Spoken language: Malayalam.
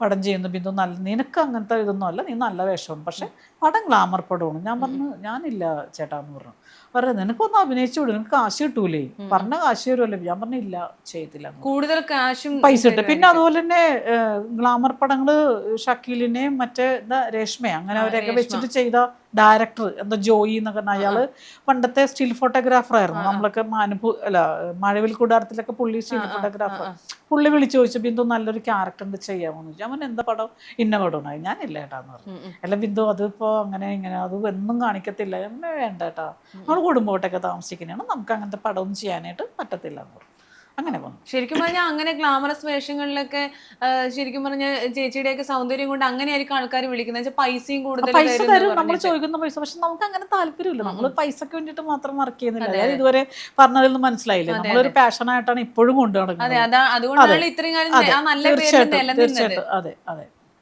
പടം ചെയ്യുന്നു ബിന്ദു, നല്ല നിനക്ക് അങ്ങനത്തെ ഇതൊന്നും അല്ല, നീ നല്ല വേഷമാണ്, പക്ഷെ പടം ഗ്ലാമർ പടമാണ്. ഞാൻ പറഞ്ഞു ഞാനില്ല ചേട്ടാ എന്ന് പറഞ്ഞു. പറഞ്ഞു നിനക്കൊന്ന് അഭിനയിച്ചു വിടും, നിനക്ക് കാശ് കിട്ടൂലേ, പറഞ്ഞ കാശ് തരുമല്ലോ. ഞാൻ പറഞ്ഞു ഇല്ല ചെയ്തില്ല, കൂടുതൽ കാശും പൈസ കിട്ടും. പിന്നെ അതുപോലെ തന്നെ ഗ്ലാമർ പടങ്ങള് ഷക്കീലിനെയും മറ്റേ എന്താ രേഷ്മ അങ്ങനെ അവരെയൊക്കെ വെച്ചിട്ട് ചെയ്ത ഡയറക്ടർ എന്താ ജോയി എന്നൊക്കെ പറഞ്ഞ അയാള് പണ്ടത്തെ സ്റ്റിൽ ഫോട്ടോഗ്രാഫർ ആയിരുന്നു. നമ്മളൊക്കെ മഴവിൽ കൂടാരത്തിലൊക്കെ പുള്ളി സ്റ്റിൽ ഫോട്ടോഗ്രാഫർ. പുള്ളി വിളിച്ചു ചോദിച്ചു ബിന്ദു നല്ലൊരു ക്യാരക്ടർ ചെയ്യാമോന്ന് ചോദിച്ചു. അവൻ എന്താ പടം, ഇന്ന പടമാണ്. ഞാനില്ല ഏട്ടാന്ന് പറഞ്ഞു. അല്ല ബിന്ദു അതിപ്പോ അങ്ങനെ ഇങ്ങനെ അത് ഒന്നും കാണിക്കത്തില്ല. അങ്ങനെ വേണ്ട ഏട്ടാ, നമ്മൾ കുടുംബമായിട്ടൊക്കെ താമസിക്കുന്നതാണ്, നമുക്ക് അങ്ങനത്തെ പടമൊന്നും ചെയ്യാനായിട്ട് പറ്റത്തില്ല എന്ന് പറഞ്ഞു. അങ്ങനെ വന്നു. ശരിക്കും പറഞ്ഞാൽ അങ്ങനെ ഗ്ലാമറസ് വേഷങ്ങളിലൊക്കെ ശരിക്കും പറഞ്ഞാൽ ചേച്ചിയുടെയൊക്കെ സൗന്ദര്യം കൊണ്ട് അങ്ങനെയായിരിക്കും ആൾക്കാർ വിളിക്കുന്നത്. പൈസയും കൂടുതൽ പൈസ തരും, നമ്മൾ ചോദിക്കുന്ന പൈസ. പക്ഷെ നമുക്ക് അങ്ങനെ താല്പര്യമില്ല, നമ്മൾ പൈസക്ക് വേണ്ടിയിട്ട് മാത്രം വർക്ക് ചെയ്യുന്നില്ല. അതായത് ഇതുവരെ പറഞ്ഞതിൽ നിന്ന് മനസ്സിലായില്ലേ, നമ്മളൊരു പാഷനായിട്ടാണ് ഇപ്പോഴും കൊണ്ടു നടക്കുന്നത്. അതുകൊണ്ടാണ് ഇത്രയും കാലം നല്ല പേര് നിലനിന്നത്. അതെ അതെ.